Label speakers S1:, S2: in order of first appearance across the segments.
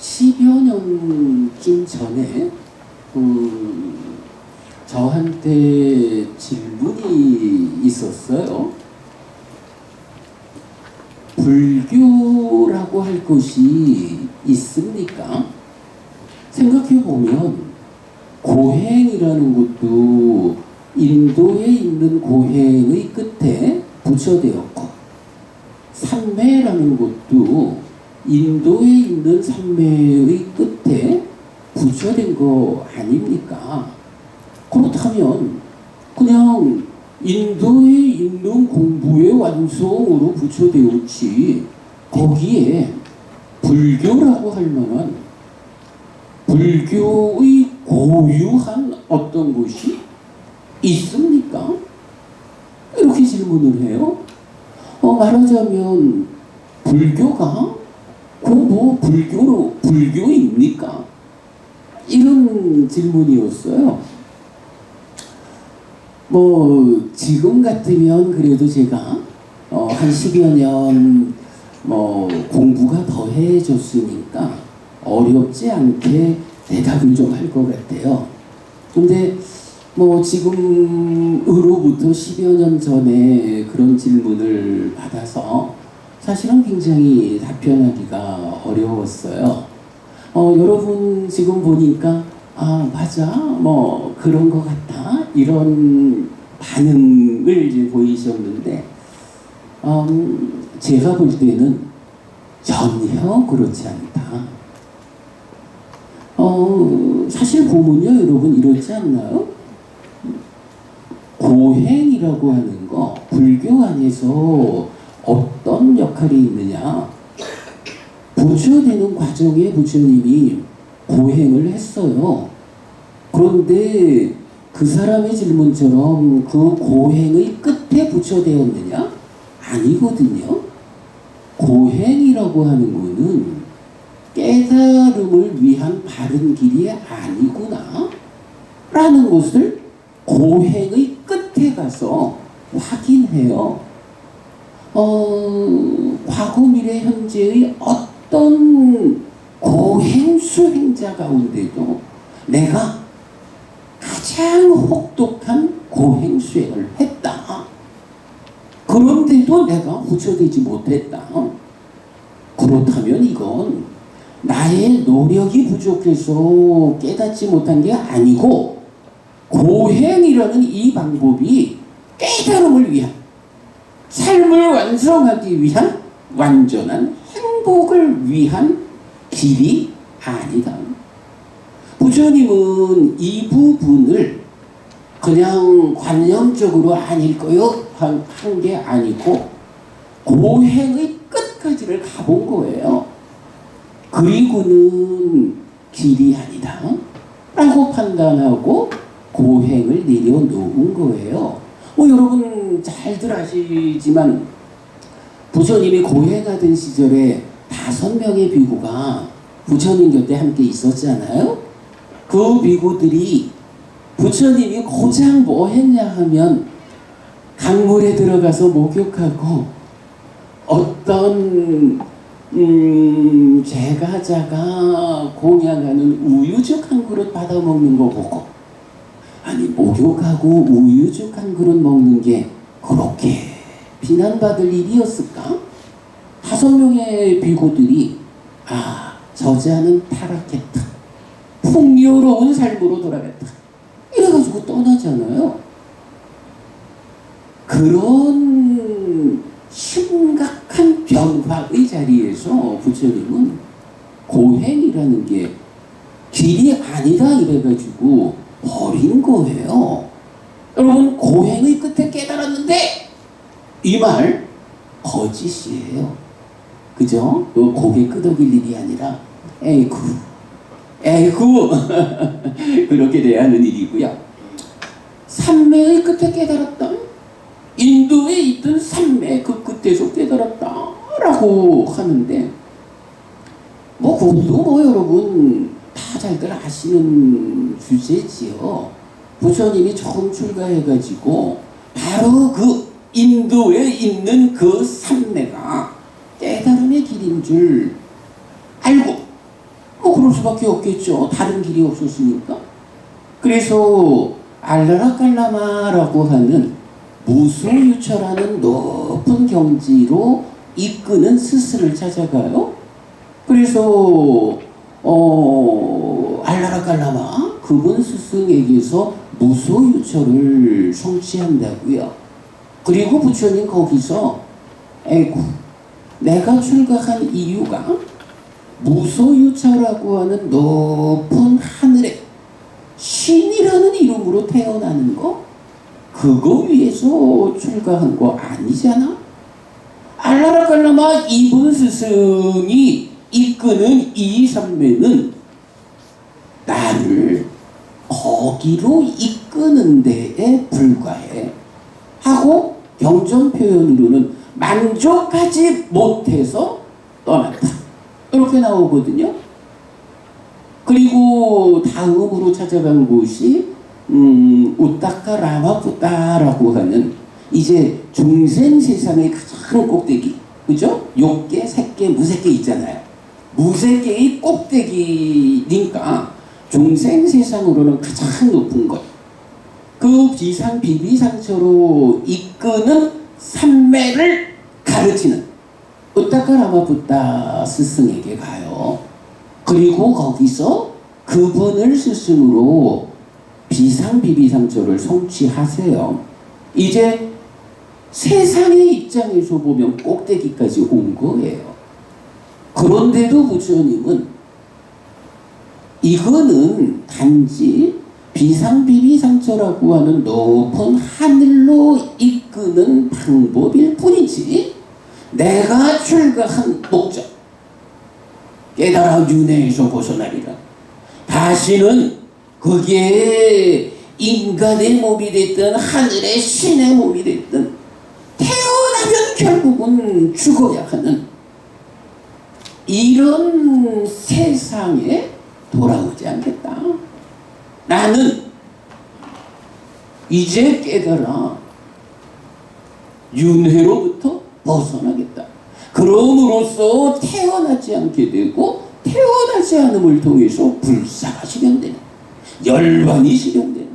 S1: 10여 년쯤 전에 저한테 질문이 있었어요. 불교라고 할 것이 있습니까? 생각해보면 고행이라는 것도 인도에 있는 고행의 끝에 부처되었고, 삼매라는 것도 인도에 있는 삼매의 끝에 부처된 거 아닙니까? 그렇다면 그냥 인도에 있는 공부의 완성으로 부처되었지, 거기에 불교라고 할 만한 불교의 고유한 어떤 것이 있습니까? 이렇게 질문을 해요. 말하자면 불교가 불교입니까? 이런 질문이었어요. 지금 같으면 그래도 제가 한 10여 년 공부가 더해졌으니까 어렵지 않게 대답을 좀 할 것 같아요. 근데 지금으로부터 10여 년 전에 그런 질문을 받아서 사실은 굉장히 답변하기가 어려웠어요. 여러분 지금 보니까 맞아, 그런 것 같아, 이런 반응을 이제 보이셨는데, 제가 볼 때는 전혀 그렇지 않다. 사실 보면요, 여러분 이렇지 않나요? 고행이라고 하는 거, 불교 안에서 어떤 역할이 있느냐? 부처되는 과정에 부처님이 고행을 했어요. 그런데 그 사람의 질문처럼 그 고행의 끝에 부처되었느냐? 아니거든요. 고행이라고 하는 거는 깨달음을 위한 바른 길이 아니구나 라는 것을 고행의 끝에 가서 확인해요. 과거, 미래, 현재의 어떤 고행 수행자 가운데도 내가 가장 혹독한 고행 수행을 했다. 그런데도 내가 부처되지 못했다. 그렇다면 이건 나의 노력이 부족해서 깨닫지 못한 게 아니고, 고행이라는 이 방법이 깨달음을 위한, 삶을 완성하기 위한 완전한 행복을 위한 길이 아니다. 부처님은 이 부분을 그냥 관념적으로 아닐 거요 한 게 아니고 고행의 끝까지를 가본 거예요. 그리고는 길이 아니다 라고 판단하고 고행을 내려놓은 거예요. 여러분 잘들 아시지만 부처님이 고행하던 시절에 5명의 비구가 부처님 곁에 함께 있었잖아요. 그 비구들이 부처님이 고장 뭐 했냐 하면 강물에 들어가서 목욕하고 어떤 제가자가 공양하는 우유죽 한 그릇 받아 먹는 거 보고, 아니 목욕하고 우유죽 한 그릇 먹는 게 그렇게 비난받을 일이었을까? 5명의 비구들이 저자는 타락했다, 풍요로운 삶으로 돌아갔다, 이래가지고 떠나잖아요. 그런 심각한 변화의 자리에서 부처님은 고행이라는 게 길이 아니다 이래가지고 버린 거예요. 여러분, 고행의 끝에 깨달았는데 이 말 거짓이에요. 그죠? 고개 끄덕일 일이 아니라 에이구 그렇게 돼야 하는 일이고요. 삼매의 끝에 깨달았다, 인도에 있던 삼매 그 끝에서 깨달았다 라고 하는데, 그것도 여러분 다 잘들 아시는 주제지요. 부처님이 처음 출가해가지고 바로 그 인도에 있는 그 삼매가 깨달음의 길인 줄 알고 그럴 수밖에 없겠죠. 다른 길이 없었으니까. 그래서 알라라깔라마라고 하는 무소유처라는 높은 경지로 이끄는 스승을 찾아가요. 그래서 알라라깔라마 그분 스승에게서 무소유처를 성취한다고요. 그리고 부처님 거기서 에이구 내가 출가한 이유가 무소유처라고 하는 높은 하늘에 신이라는 이름으로 태어나는 거 그거 위해서 출가한 거 아니잖아. 알라라깔라마 이분 스승이 이끄는 이 삼매는 나를 거기로 이끄는 데에 불과해 하고 경전 표현으로는 만족하지 못해서 떠났다 이렇게 나오거든요. 그리고 다음으로 찾아간 곳이 우타카 라마푸타라고 하는 이제 중생 세상의 가장 꼭대기, 그죠? 욕계, 색계, 무색계 있잖아요. 무색계의 꼭대기니까 중생 세상으로는 가장 높은 것. 그 비상 비비상처로 이끄는 삼매를 가르치는 우타카 라마푸타 스승에게 가요. 그리고 거기서 그분을 스승으로 비상비비상처를 성취하세요. 이제 세상의 입장에서 보면 꼭대기까지 온 거예요. 그런데도 부처님은 이거는 단지 비상비비상처라고 하는 높은 하늘로 이끄는 방법일 뿐이지 내가 출가한 목적 깨달아 윤회에서 벗어나리라. 다시는 그게 인간의 몸이 됐든 하늘의 신의 몸이 됐든 태어나면 결국은 죽어야 하는 이런 세상에 돌아오지 않겠다. 나는 이제 깨달아 윤회로부터 벗어나겠다. 그럼으로써 태어나지 않게 되고 태어나지 않음을 통해서 불사가 실현되는 열반이 실현되는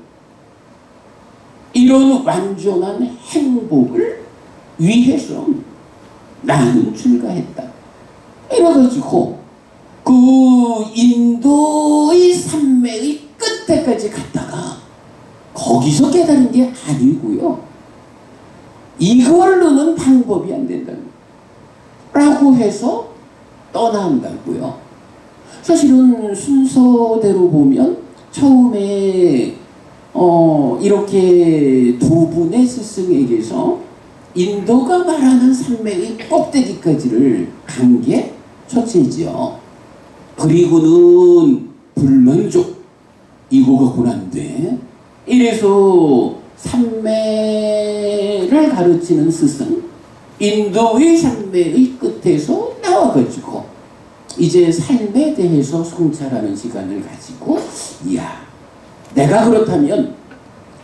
S1: 이런 완전한 행복을 위해서 나는 출가했다. 이래가지고 그 인도의 산맥의 끝에까지 갔다가 거기서 깨달은 게 아니고요. 이걸로는 방법이 안 된다 라고 해서 떠난다고요. 사실은 순서대로 보면 처음에 이렇게 두 분의 스승에게서 인도가 말하는 산맥의 꼭대기까지를 간 게 첫째지요. 그리고는 불만족 이거가 고난데 이래서 산매를 가르치는 스승 인도의 산매의 끝에서 나와가지고 이제 삶에 대해서 성찰하는 시간을 가지고 이야 내가 그렇다면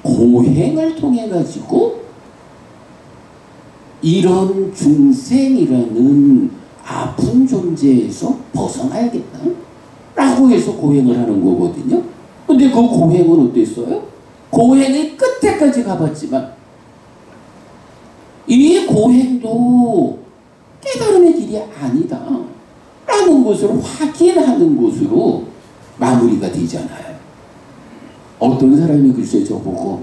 S1: 고행을 통해 가지고 이런 중생이라는 아픈 존재에서 벗어나야겠다 라고 해서 고행을 하는 거거든요. 근데 그 고행은 어땠어요? 고행의 끝에까지 가봤지만 이 고행도 깨달음의 길이 아니다 라는 것을 확인하는 것으로 마무리가 되잖아요. 어떤 사람이 글쎄 저보고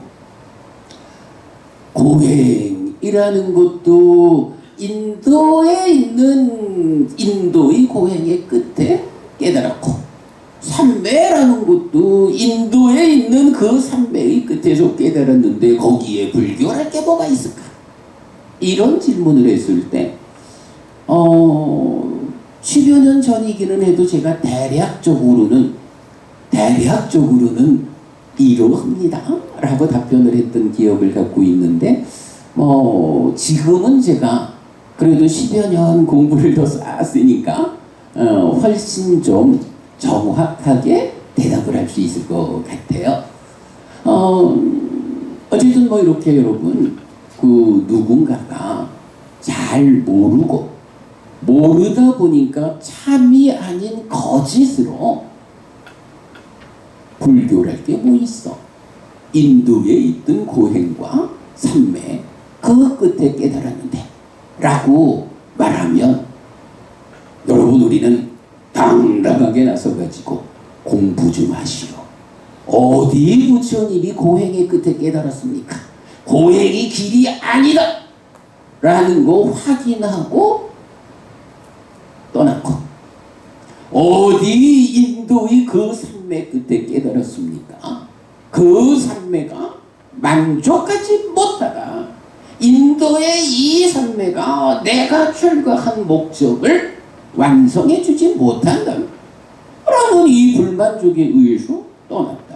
S1: 고행이라는 것도 인도에 있는 인도의 고행의 끝에 깨달았고 삼매라는 것도 인도에 있는 그 삼매의 끝에서 깨달았는데 거기에 불교랄 게 뭐가 있을까? 이런 질문을 했을 때 10여 년 전이기는 해도 제가 대략적으로는 이러합니다 라고 답변을 했던 기억을 갖고 있는데 지금은 제가 그래도 10여 년 공부를 더 쌓았으니까 훨씬 좀 정확하게 대답을 할 수 있을 것 같아요. 어쨌든 이렇게 여러분 그 누군가가 잘 모르고 모르다 보니까 참이 아닌 거짓으로 불교랄 게 뭐 있어. 인도에 있던 고행과 삼매 그 끝에 깨달았는데 라고 말하면 여러분 우리는 당당하게 나서가지고 공부 좀 하시오. 어디 부처님이 고행의 끝에 깨달았습니까? 고행이 길이 아니다 라는 거 확인하고 떠났고, 어디 인도의 그 삼매 끝에 깨달았습니까? 그 삼매가 만족하지 못하다. 인도의 이 삼매가 내가 출가한 목적을 완성해 주지 못한다 라는 이 불만족에 의해서 떠났다.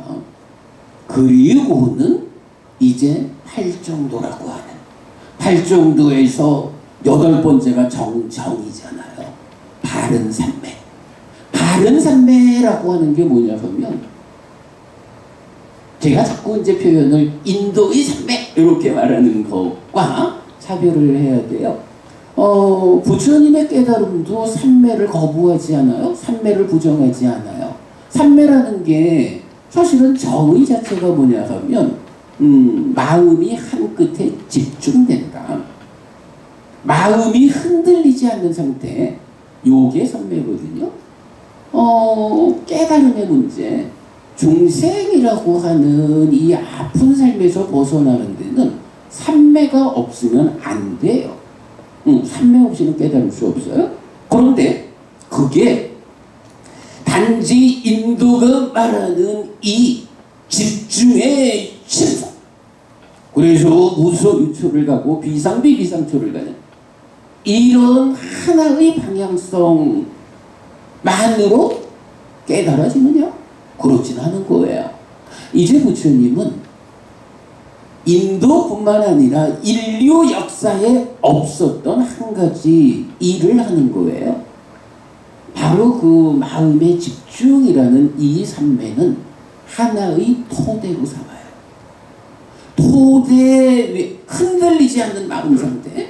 S1: 그리고는 이제 팔정도라고 하는, 팔정도에서 여덟 번째가 정정이잖아요. 바른 삼매. 바른 삼매라고 하는 게 뭐냐 하면, 제가 자꾸 이제 표현을 인도의 삼매 이렇게 말하는 것과 차별을 해야 돼요. 부처님의 깨달음도 삼매를 거부하지 않아요. 삼매를 부정하지 않아요. 삼매라는 게 사실은 정의 자체가 뭐냐 하면 마음이 한 끝에 집중된다. 마음이 흔들리지 않는 상태, 요게 삼매거든요. 깨달음의 문제, 중생이라고 하는 이 아픈 삶에서 벗어나는 데는 삼매가 없으면 안 돼요. 삼매 없이는 깨달을 수 없어요. 그런데 그게 단지 인도가 말하는 이 집중의 신성, 그래서 무소유초를 가고 비상비비상초를 가는 이런 하나의 방향성만으로 깨달아지느냐? 그렇진 않은 거예요. 이제 부처님은 인도뿐만 아니라 인류 역사에 없었던 한 가지 일을 하는 거예요. 바로 그 마음의 집중이라는 이 삼매는 하나의 토대로 삼아요. 토대 위, 흔들리지 않는 마음 상태,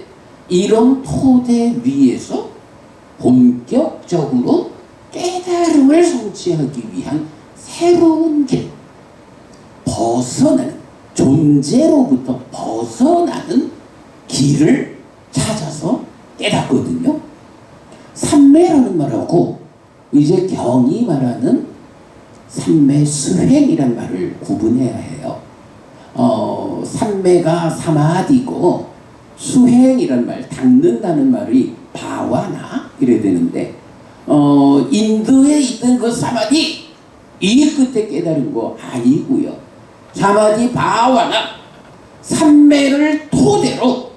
S1: 이런 토대 위에서 본격적으로 깨달음을 성취하기 위한 새로운 길, 벗어나는, 존재로부터 벗어나는 길을 찾아서 깨닫거든요. 삼매라는 말하고 이제 경이 말하는 삼매 수행이란 말을 구분해야 해요. 삼매가 사마디고 수행이란 말, 닦는다는 말이 바와나 이래야 되는데, 인도에 있던 그 사마디, 이 끝에 깨달은 거 아니고요. 사마디 바와나, 삼매를 토대로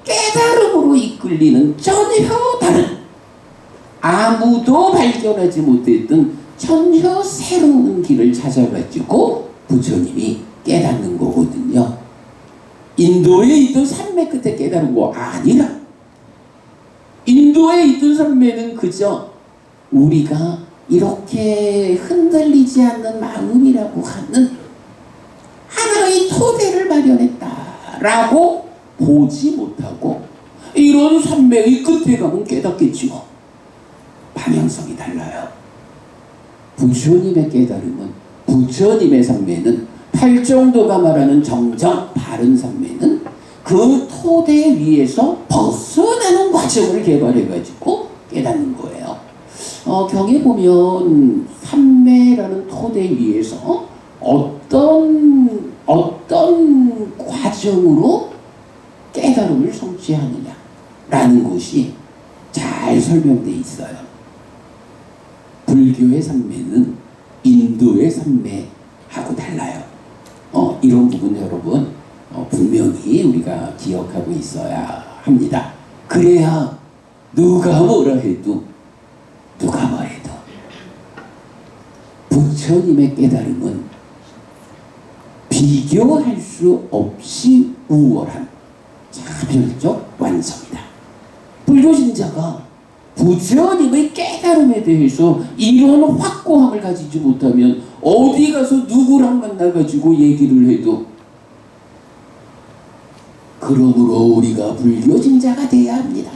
S1: 깨달음으로 이끌리는 전혀 다른, 아무도 발견하지 못했던 전혀 새로운 길을 찾아가지고 부처님이 깨닫는 거거든요. 인도에 있던 삼매 끝에 깨달은 거 아니라, 인도에 있던 삼매는 그저 우리가 이렇게 흔들리지 않는 마음이라고 하는 하나의 토대를 마련했다라고 보지 못하고, 이런 삼매의 끝에 가면 깨닫겠지 뭐. 방향성이 달라요. 부처님의 깨달음은, 부처님의 삼매는, 팔정도가 말하는 정정 바른 삼매는 그 토대 위에서 벗어나는 과정을 개발해가지고 깨닫는 거예요. 경에 보면 삼매라는 토대 위에서 어떤 과정으로 깨달음을 성취하느냐라는 것이 잘 설명되어 있어요. 불교의 삼매는 인도의 삼매하고 달라요. 이런 부분 여러분 분명히 우리가 기억하고 있어야 합니다. 그래야 누가 뭐라 해도 부처님의 깨달음은 비교할 수 없이 우월한 차별적 완성이다. 불교신자가 부처님의 깨달음에 대해서 이런 확고함을 가지지 못하면 어디 가서 누구랑 만나가지고 얘기를 해도, 그러므로 우리가 불교신자가 돼야 합니다.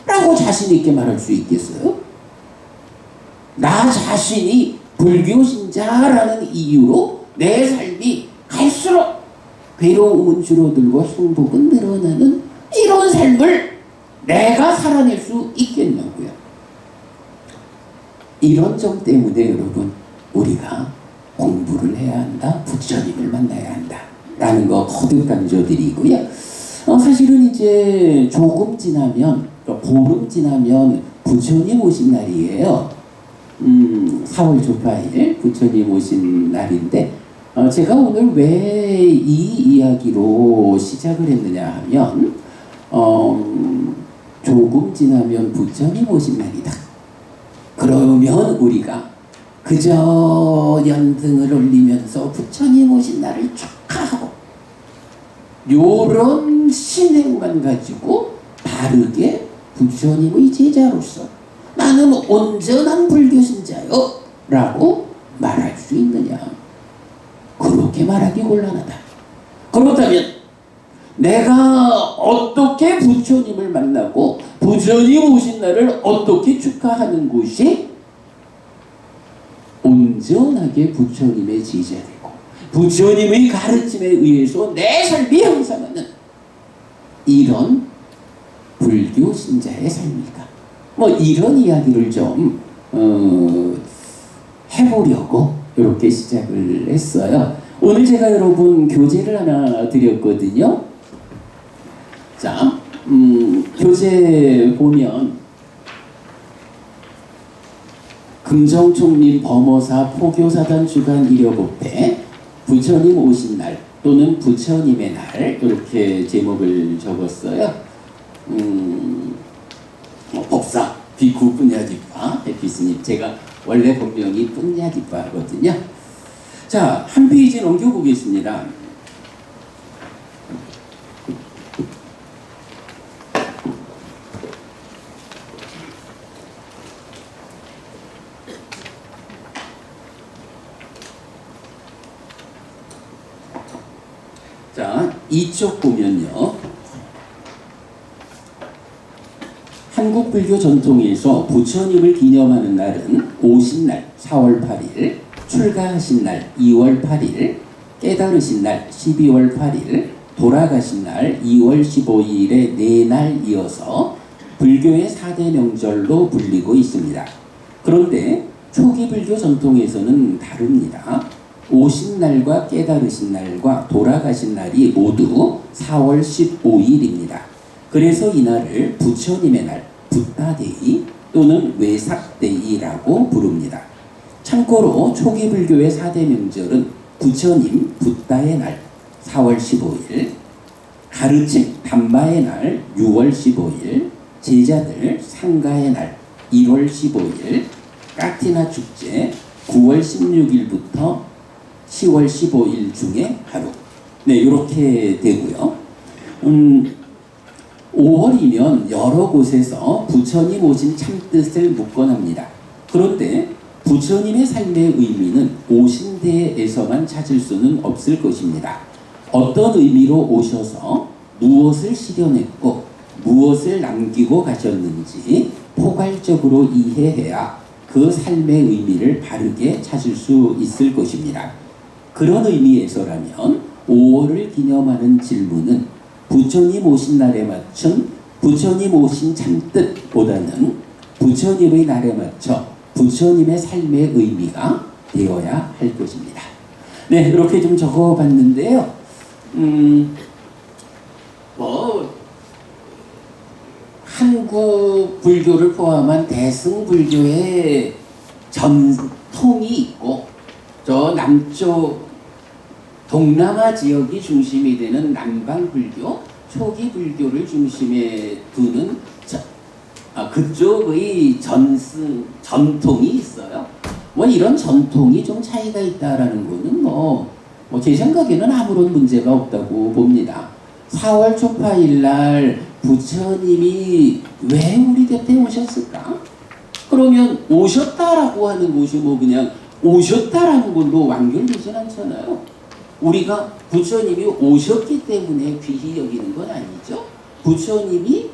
S1: 라고 자신 있게 말할 수 있겠어요? 나 자신이 불교 신자라는 이유로 내 삶이 갈수록 괴로움은 줄어들고 행복은 늘어나는 이런 삶을 내가 살아낼 수 있겠냐고요. 이런 점 때문에 여러분, 우리가 공부를 해야 한다, 부처님을 만나야 한다 라는 거 거듭 강조드리고요. 사실은 이제 조금 지나면, 보름 지나면 부처님 오신 날이에요. 4월 초파일 부처님 오신 날인데, 제가 오늘 왜 이 이야기로 시작을 했느냐 하면, 조금 지나면 부처님 오신 날이다. 그러면 우리가 그저 연등을 올리면서 부처님 오신 날을 축하하고 요런 신행만 가지고 바르게 부처님의 제자로서 나는 온전한 불교신자요 라고 말할 수 있느냐? 그렇게 말하기 곤란하다. 그렇다면 내가 어떻게 부처님을 만나고 부처님 오신 날을 어떻게 축하하는 것이 온전하게 부처님의 제자되고 부처님의 가르침에 의해서 내 삶이 형성하는 이런 불교 신자의 삶일까? 뭐 이런 이야기를 좀 해보려고 이렇게 시작을 했어요. 오늘 제가 여러분 교재를 하나 드렸거든요. 자, 교재 보면 금정총림 범어사 포교사단 주간 이력업회 부처님 오신 날 또는 부처님의 날 이렇게 제목을 적었어요. 법사 비구 뿌냐지파 에피스님, 제가 원래 본명이 뿌냐지파거든요. 자, 한 페이지 넘겨보겠습니다. 자, 이쪽 보면요. 한국 불교 전통에서 부처님을 기념하는 날은 오신날 4월 8일, 출가하신 날 2월 8일, 깨달으신 날 12월 8일, 돌아가신 날 2월 15일에 4날 이어서 불교의 4대 명절로 불리고 있습니다. 그런데 초기 불교 전통에서는 다릅니다. 오신 날과 깨달으신 날과 돌아가신 날이 모두 4월 15일입니다. 그래서 이날을 부처님의 날, 붓다데이 또는 외삭데이라고 부릅니다. 참고로 초기 불교의 4대 명절은 부처님 붓다의 날 4월 15일, 가르침 담마의 날 6월 15일, 제자들 상가의 날 1월 15일, 까티나 축제 9월 16일부터 10월 15일 중에 하루. 네, 이렇게 되고요. 5월이면 여러 곳에서 부처님 오신 참뜻을 묵건합니다. 그런데 부처님의 삶의 의미는 오신 데에서만 찾을 수는 없을 것입니다. 어떤 의미로 오셔서 무엇을 실현했고 무엇을 남기고 가셨는지 포괄적으로 이해해야 그 삶의 의미를 바르게 찾을 수 있을 것입니다. 그런 의미에서라면 5월을 기념하는 질문은 부처님 오신 날에 맞춘 부처님 오신 참뜻보다는 부처님의 날에 맞춰 부처님의 삶의 의미가 되어야 할 것입니다. 네, 이렇게 좀 적어봤는데요. 한국 불교를 포함한 대승 불교의 전통이 있고, 저 남쪽 동남아 지역이 중심이 되는 남방 불교, 초기 불교를 중심에 두는 그쪽의 전통이 있어요. 뭐 이런 전통이 좀 차이가 있다라는 거는 제 생각에는 아무런 문제가 없다고 봅니다. 4월 초파일 날 부처님이 왜 우리 곁에 오셨을까? 그러면 오셨다라고 하는 것이 그냥 오셨다라는 걸로 완결되진 않잖아요. 우리가 부처님이 오셨기 때문에 귀히 여기는 건 아니죠. 부처님이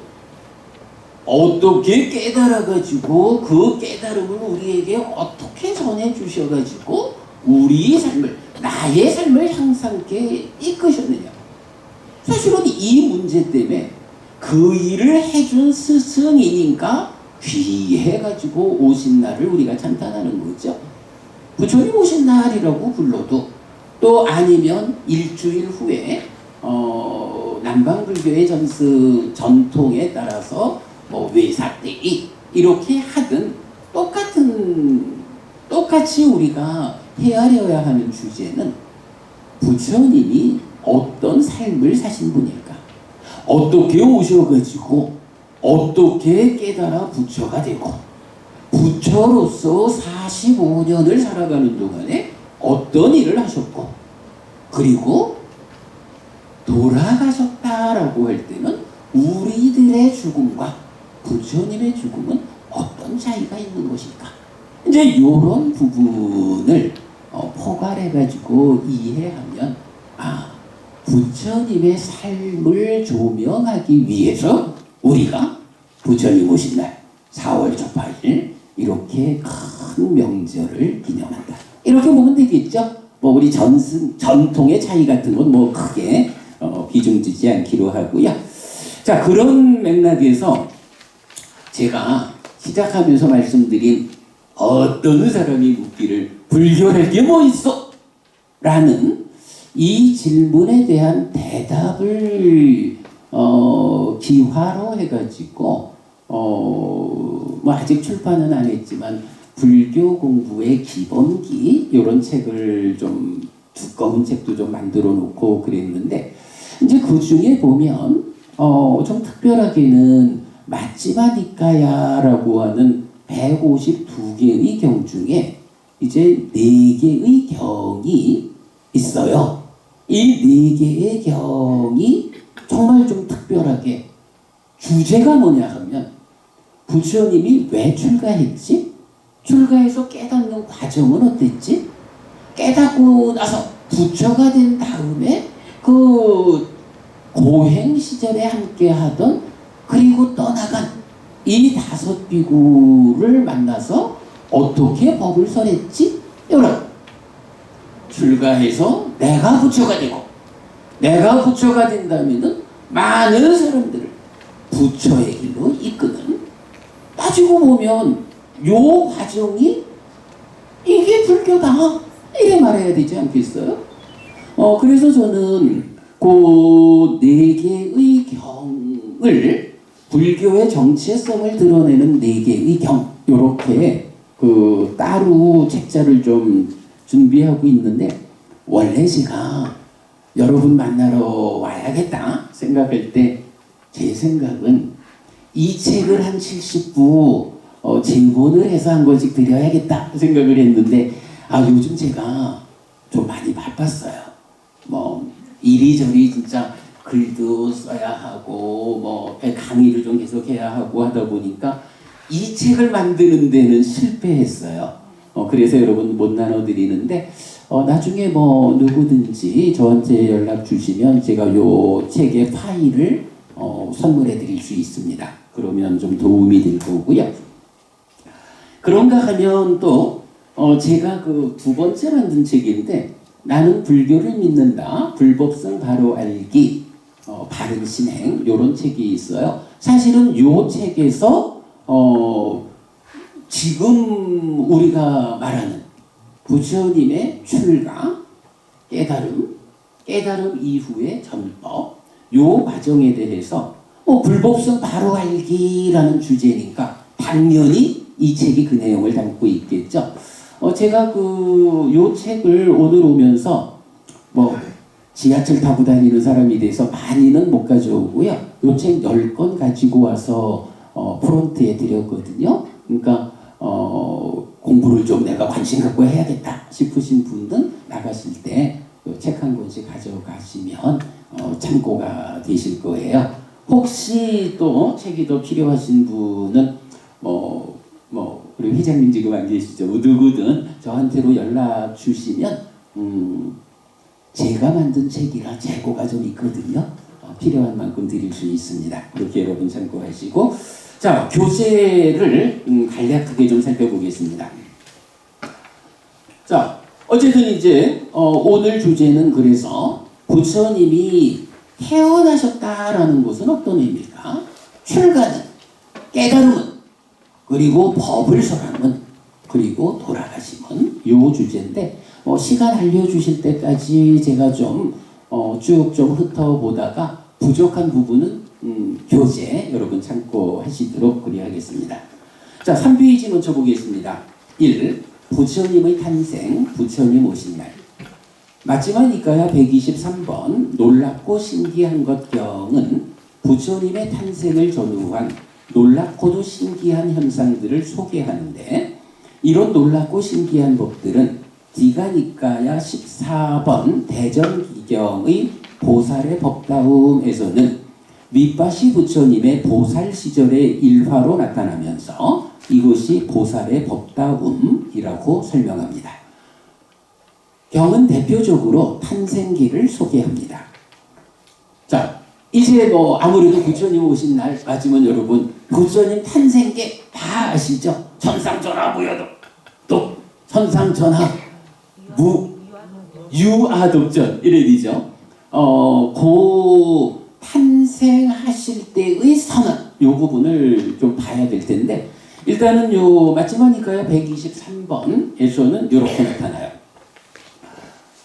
S1: 어떻게 깨달아가지고 그 깨달음을 우리에게 어떻게 전해주셔가지고 우리 삶을, 나의 삶을 향상케 이끄셨느냐. 사실은 이 문제 때문에 그 일을 해준 스승이니까 귀해가지고 오신 날을 우리가 찬탄하는 거죠. 부처님 오신 날이라고 불러도, 또 아니면 일주일 후에 남방불교의 전통에 따라서 뭐 외사되기 이렇게 하든 똑같이 우리가 헤아려야 하는 주제는 부처님이 어떤 삶을 사신 분일까? 어떻게 오셔가지고 어떻게 깨달아 부처가 되고 부처로서 45년을 살아가는 동안에 어떤 일을 하셨고, 그리고 돌아가셨다라고 할 때는 우리들의 죽음과 부처님의 죽음은 어떤 차이가 있는 것일까? 이제 이런 부분을 포괄해가지고 이해하면, 부처님의 삶을 조명하기 위해서 우리가 부처님 오신 날 4월 초파일 이렇게 큰 명절을 기념한다. 이렇게 보면 되겠죠? 뭐 우리 전통의 차이 같은 건 뭐 크게 비중 두지 않기로 하고요. 자, 그런 맥락에서 제가 시작하면서 말씀드린 어떤 사람이 묻기를 불교랄 게 뭐 있어? 라는 이 질문에 대한 대답을 기화로 해가지고 뭐 아직 출판은 안 했지만 불교 공부의 기본기 이런 책을 좀 두꺼운 책도 좀 만들어 놓고 그랬는데, 이제 그 중에 보면 좀 특별하게는 마지마 니까야라고 하는 152개의 경 중에 이제 4개의 경이 있어요. 이 4개의 경이 정말 좀 특별하게 주제가 뭐냐 하면, 부처님이 왜 출가했지? 출가해서 깨닫는 과정은 어땠지? 깨닫고 나서 부처가 된 다음에 그 고행 시절에 함께 하던, 그리고 떠나간 이 5 비구를 만나서 어떻게 법을 설했지? 여러분, 출가해서 내가 부처가 되고, 내가 부처가 된다면은 많은 사람들을 부처의 길로 이끄는, 따지고 보면 요 과정이 이게 불교다 이래 말해야 되지 않겠어요? 그래서 저는 그 4개의 경을, 불교의 정체성을 드러내는 4개의 경, 요렇게 그 따로 책자를 좀 준비하고 있는데, 원래 제가 여러분 만나러 와야겠다 생각할 때 제 생각은 이 책을 한 70부 제본을 해서 한 권씩 드려야겠다 생각을 했는데, 요즘 제가 좀 많이 바빴어요. 뭐 이리저리 진짜 글도 써야 하고 뭐 강의를 좀 계속해야 하고 하다 보니까 이 책을 만드는 데는 실패했어요. 그래서 여러분 못 나눠드리는데, 나중에 뭐 누구든지 저한테 연락 주시면 제가 요 책의 파일을 선물해 드릴 수 있습니다. 그러면 좀 도움이 될 거고요. 그런가 하면 또 제가 그 2번째 만든 책인데, 나는 불교를 믿는다, 불법성 바로 알기, 바른 신행, 요런 책이 있어요. 사실은 요 책에서 지금 우리가 말하는 부처님의 출가, 깨달음 이후의 전법, 요 과정에 대해서 불법성 바로 알기라는 주제니까 당연히 이 책이 그 내용을 담고 있겠죠. 제가 요 책을 오늘 오면서 뭐 지하철 타고 다니는 사람이 돼서 많이는 못 가져오고요. 요 책 10권 가지고 와서 프론트에 드렸거든요. 그러니까 공부를 좀 내가 관심 갖고 해야겠다 싶으신 분은 나가실 때 책 한 권씩 가져가시면 참고가 되실 거예요. 혹시 또 책이 더 필요하신 분은 우리 회장님 지금 안 계시죠? 누구든 저한테로 연락 주시면 제가 만든 책이라 재고가 좀 있거든요. 필요한 만큼 드릴 수 있습니다. 그렇게 여러분 참고하시고, 자, 교재를 간략하게 좀 살펴보겠습니다. 자, 어쨌든 이제 오늘 주제는 그래서 부처님이 태어나셨다라는 것은 어떤 의미입니까? 출가는, 깨달음은, 그리고 법을 설함은, 그리고 돌아가심은 요 주제인데 시간 알려주실 때까지 제가 좀 쭉 좀 훑어보다가 부족한 부분은 교재 여러분 참고하시도록 그리하겠습니다. 자, 3페이지 먼저 보겠습니다. 1. 부처님의 탄생, 부처님 오신 날. 마지막 니까야 123번 놀랍고 신기한 것경은 부처님의 탄생을 전후한 놀랍고도 신기한 현상들을 소개하는데, 이런 놀랍고 신기한 법들은 디가니까야 14번 대전기경의 보살의 법다움에서는 밑바시 부처님의 보살 시절의 일화로 나타나면서 이것이 보살의 법다움이라고 설명합니다. 경은 대표적으로 탄생기를 소개합니다. 자, 이제 아무래도 부처님 오신 날 맞으면 여러분 부처님 탄생계 다 아시죠? 천상천하 무여도 또 천상천하 유아독전 이래 되죠. 그 탄생하실 때의 선언 요 부분을 좀 봐야 될 텐데, 일단은 요 마지막이니까요 123번에서는 이렇게 나타나요.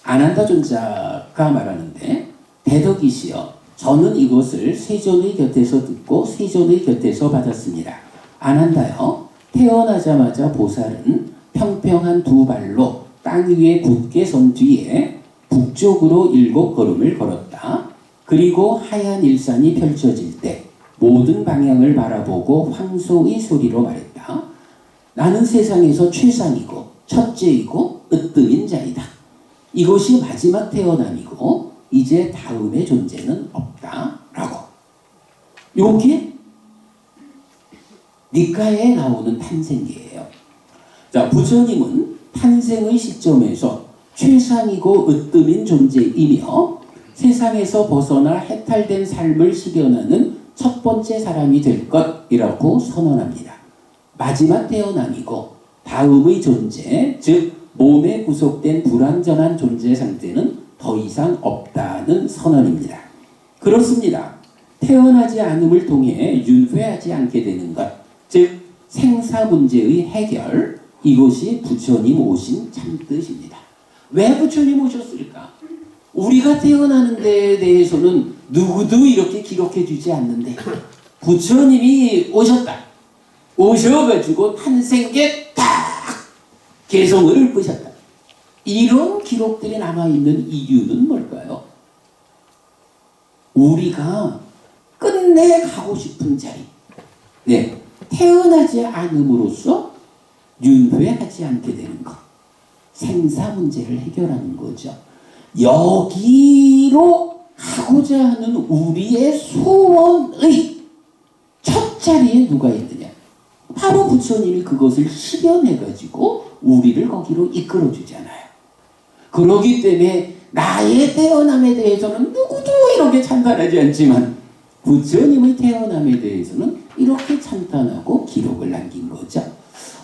S1: 아난다 존자가 말하는데, 대덕이시여, 저는 이것을 세존의 곁에서 듣고 세존의 곁에서 받았습니다. 아난다여, 태어나자마자 보살은 평평한 두 발로 땅 위에 굳게 선 뒤에 북쪽으로 7걸음을 걸었다. 그리고 하얀 일산이 펼쳐질 때 모든 방향을 바라보고 황소의 소리로 말했다. 나는 세상에서 최상이고 첫째이고 으뜸인 자이다. 이것이 마지막 태어남이고 이제 다음의 존재는 없다. 라고. 요게 니까에 나오는 탄생기예요. 자, 부처님은 탄생의 시점에서 최상이고 으뜸인 존재이며 세상에서 벗어나 해탈된 삶을 실현하는 첫 번째 사람이 될 것이라고 선언합니다. 마지막 태어남이고 다음의 존재, 즉 몸에 구속된 불완전한 존재 상태는 더 이상 없다는 선언입니다. 그렇습니다. 태어나지 않음을 통해 윤회하지 않게 되는 것, 즉 생사 문제의 해결, 이것이 부처님 오신 참뜻입니다. 왜 부처님 오셨을까? 우리가 태어나는 데에 대해서는 누구도 이렇게 기록해 주지 않는데 부처님이 오셨다. 오셔가지고 탄생계 딱 개성을 읊으셨다. 이런 기록들이 남아있는 이유는 뭘까요? 우리가 끝내 가고 싶은 자리, 네, 태어나지 않음으로써 윤회하지 않게 되는 것, 생사 문제를 해결하는 거죠. 여기로 가고자 하는 우리의 소원의 첫 자리에 누가 있느냐? 바로 부처님이 그것을 실현해가지고 우리를 거기로 이끌어주잖아요. 그러기 때문에 나의 태어남에 대해서는 누구도 이렇게 찬탄하지 않지만 부처님의 태어남에 대해서는 이렇게 찬탄하고 기록을 남긴 거죠.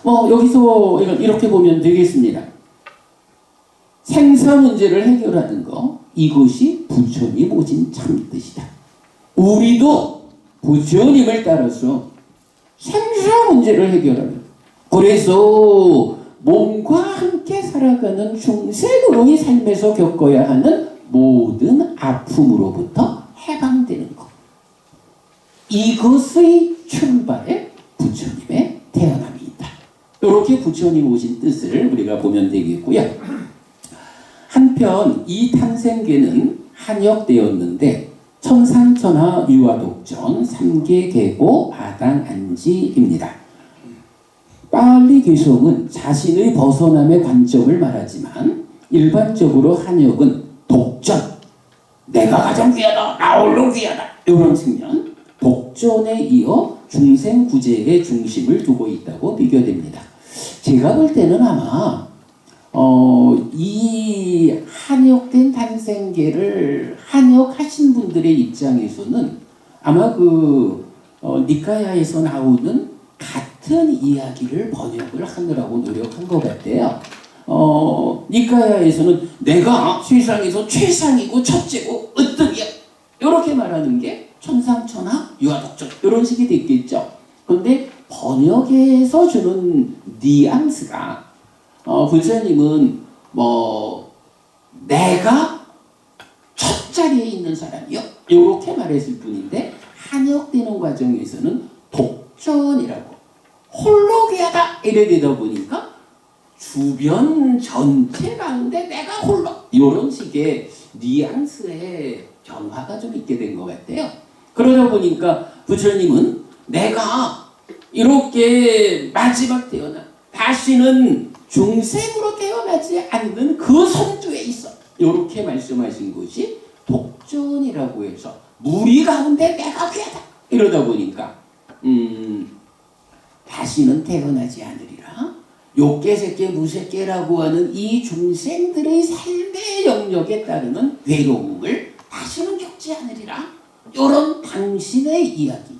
S1: 여기서 이렇게 보면 되겠습니다. 생사 문제를 해결하는 거, 이것이 부처님 오신 참뜻이다. 우리도 부처님을 따라서 생사 문제를 해결하는, 그래서 몸과 함께 살아가는 중생으로의 삶에서 겪어야 하는 모든 아픔으로부터 해방되는 것, 이것의 출발에 부처님의 태어남이 있다. 이렇게 부처님 오신 뜻을 우리가 보면 되겠고요. 한편 이 탄생계는 한역되었는데 천상천하 유아독전 3계 계고 아당 안지입니다. 빨리 개성은 자신의 벗어남의 관점을 말하지만 일반적으로 한역은 독전, 내가 가장 귀하다, 나 홀로 귀하다, 이런 측면, 독전에 이어 중생구제의 중심을 두고 있다고 비교됩니다. 제가 볼 때는 아마 이 한역된 탄생계를 한역하신 분들의 입장에서는 아마 니까야에서 나오는 같은 이야기를 번역을 하느라고 노력한 것 같아요. 니까야에서는 내가 세상에서 최상이고 첫째고 으뜸이야 이렇게 말하는 게 천상천하 유아독존 이런 식이 됐겠죠. 그런데 번역에서 주는 뉘앙스가 부처님은 내가 첫 자리에 있는 사람이요 이렇게 말했을 뿐인데 한역되는 과정에서는 독존이라고 홀로 귀하다 이래 되다 보니까 주변 전체 가운데 내가 홀로 이런 식의 뉘앙스의 변화가 좀 있게 된 것 같아요. 그러다 보니까 부처님은 내가 이렇게 마지막 태어나 다시는 중생으로 태어나지 않는 그 선두에 있어 이렇게 말씀하신 것이 독존이라고 해서 무리 가운데 내가 귀하다 이러다 보니까 다시는 태어나지 않으리라 욕계 새끼 무새끼라고 하는 이 중생들의 삶의 영역에 따르는 괴로움을 다시는 겪지 않으리라 이런 당신의 이야기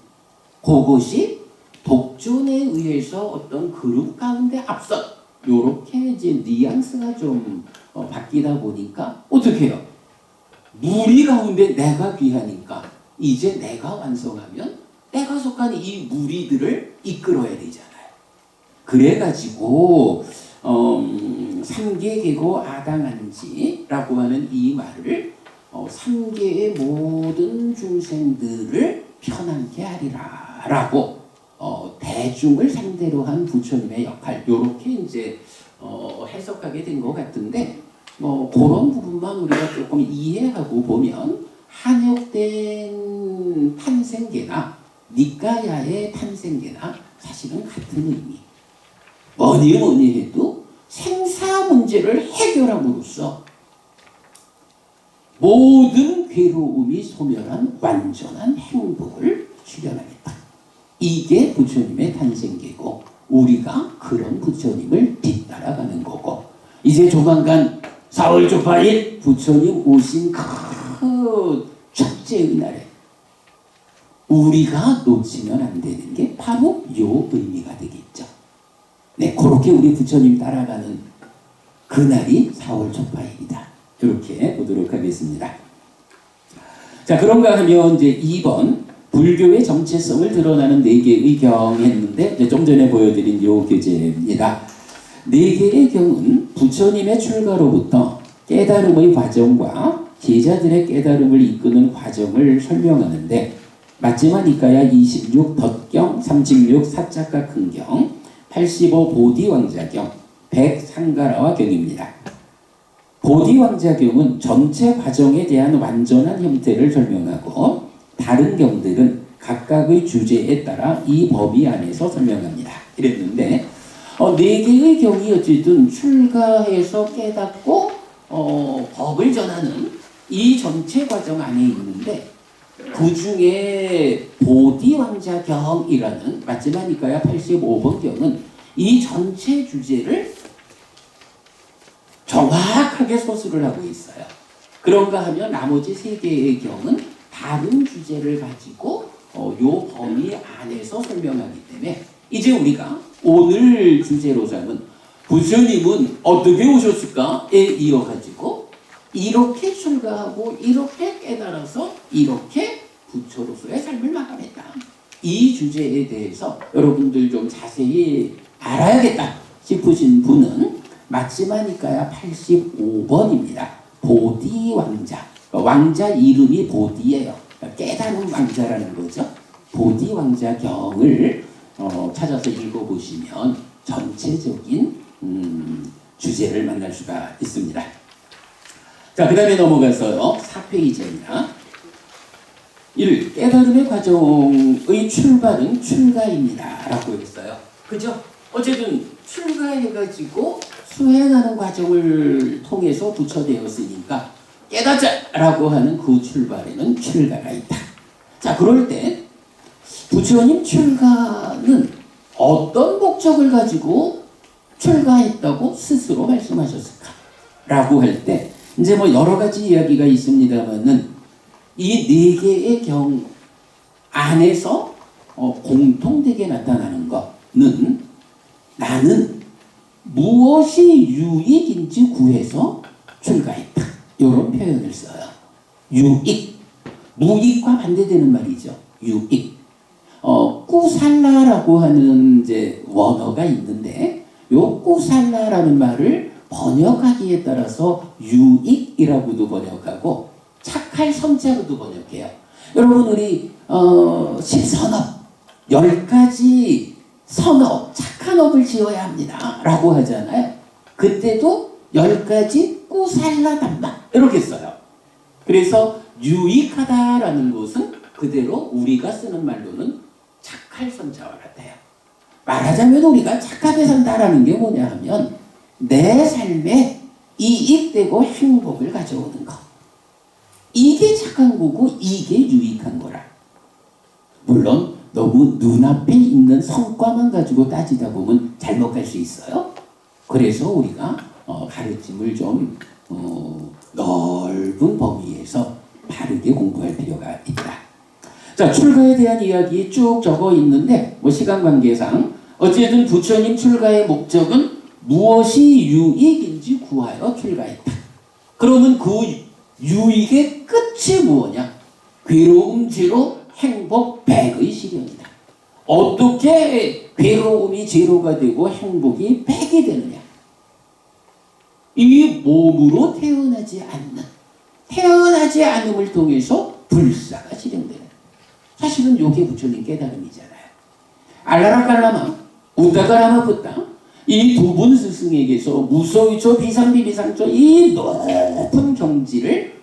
S1: 그것이 독존에 의해서 어떤 그룹 가운데 앞서 요렇게 이제 뉘앙스가 좀 바뀌다 보니까 어떻게 해요? 무리 가운데 내가 귀하니까 이제 내가 완성하면 내가 속한 이 무리들을 이끌어야 되잖아요. 그래가지고 삼계계고 아당한지라고 하는 이 말을 삼계의 모든 중생들을 편안케 하리라 라고 대중을 상대로 한 부처님의 역할 요렇게 이제 해석하게 된 것 같은데 그런 부분만 우리가 조금 이해하고 보면 한역된 탄생계나 니까야의 탄생계나 사실은 같은 의미 뭐니 해도 생사 문제를 해결함으로써 모든 괴로움이 소멸한 완전한 행복을 실현하겠다. 이게 부처님의 탄생계고 우리가 그런 부처님을 뒤따라가는 거고 이제 조만간 4월 초파일 부처님 오신 그 첫째의 날에 우리가 놓치면 안 되는 게 바로 요 의미가 되겠죠. 네, 그렇게 우리 부처님 따라가는 그날이 4월 초파일이다. 이렇게 보도록 하겠습니다. 자, 그런가 하면 이제 2번 불교의 정체성을 드러나는 4개의 경 했는데 이제 좀 전에 보여드린 요 교재입니다. 4개의 경은 부처님의 출가로부터 깨달음의 과정과 제자들의 깨달음을 이끄는 과정을 설명하는데 맞지마 니까야 26 덧경, 36 사자가 큰경, 85 보디왕자경, 100 상가라와 경입니다. 보디왕자경은 전체 과정에 대한 완전한 형태를 설명하고 다른 경들은 각각의 주제에 따라 이 범위 안에서 설명합니다. 이랬는데 4개의 경이 어쨌든 출가해서 깨닫고 법을 전하는 이 전체 과정 안에 있는데 그 중에 보디왕자경이라는 맞지마 니까야 85번 경은 이 전체 주제를 정확하게 서술을 하고 있어요. 그런가 하면 나머지 3개의 경은 다른 주제를 가지고 요 범위 안에서 설명하기 때문에 이제 우리가 오늘 주제로 삼은 부처님은 어떻게 오셨을까에 이어가지고 이렇게 출가하고 이렇게 깨달아서 이렇게 부처로서의 삶을 마감했다. 이 주제에 대해서 여러분들 좀 자세히 알아야겠다 싶으신 분은 맞지마 니까야 85번입니다. 보디왕자. 왕자 이름이 보디예요. 깨달은 왕자라는 거죠. 보디왕자경을 찾아서 읽어보시면 전체적인 주제를 만날 수가 있습니다. 자, 그 다음에 넘어가서요. 4페이지입니다. 1. 깨달음의 과정의 출발은 출가입니다. 라고 했어요. 그죠? 어쨌든 출가해가지고 수행하는 과정을 통해서 부처되었으니까 깨닫자라고 하는 그 출발에는 출가가 있다. 자, 그럴 때 부처님 출가는 어떤 목적을 가지고 출가했다고 스스로 말씀하셨을까? 라고 할 때 이제 뭐 여러 가지 이야기가 있습니다만은 이 4개의 경 안에서 공통되게 나타나는 것은 나는 무엇이 유익인지 구해서 출가했다. 이런 표현을 써요. 유익. 무익과 반대되는 말이죠. 유익. 꾸살라라고 하는 이제 원어가 있는데 요 꾸살라라는 말을 번역하기에 따라서 유익이라고도 번역하고 착할 성자로도 번역해요. 여러분 우리 10선업 10가지 선업 착한 업을 지어야 합니다 라고 하잖아요. 그때도 10가지 꾸살라 담마 이렇게 써요. 그래서 유익하다라는 것은 그대로 우리가 쓰는 말로는 착할 선자와 같아요. 말하자면 우리가 착하게 산다라는 게 뭐냐 하면 내 삶에 이익되고 행복을 가져오는 것. 이게 착한 거고 이게 유익한 거라. 물론 너무 눈앞에 있는 성과만 가지고 따지다 보면 잘못 갈 수 있어요. 그래서 우리가 가르침을 좀 넓은 범위에서 바르게 공부할 필요가 있다. 자, 출가에 대한 이야기 쭉 적어 있는데 시간 관계상 어쨌든 부처님 출가의 목적은 무엇이 유익인지 구하여 출가했다. 그러면 그 유익의 끝이 무엇냐? 괴로움 제로, 행복 100의 실현이다. 어떻게 괴로움이 제로가 되고 행복이 100이 되느냐? 이 몸으로 태어나지 않음을 통해서 불사가 실현되는. 사실은 요게 부처님 깨달음이잖아요. 알라라칼라마, 우다가라마부타 이 두 분 스승에게서 무소유초 비상비비상초 이 높은 경지를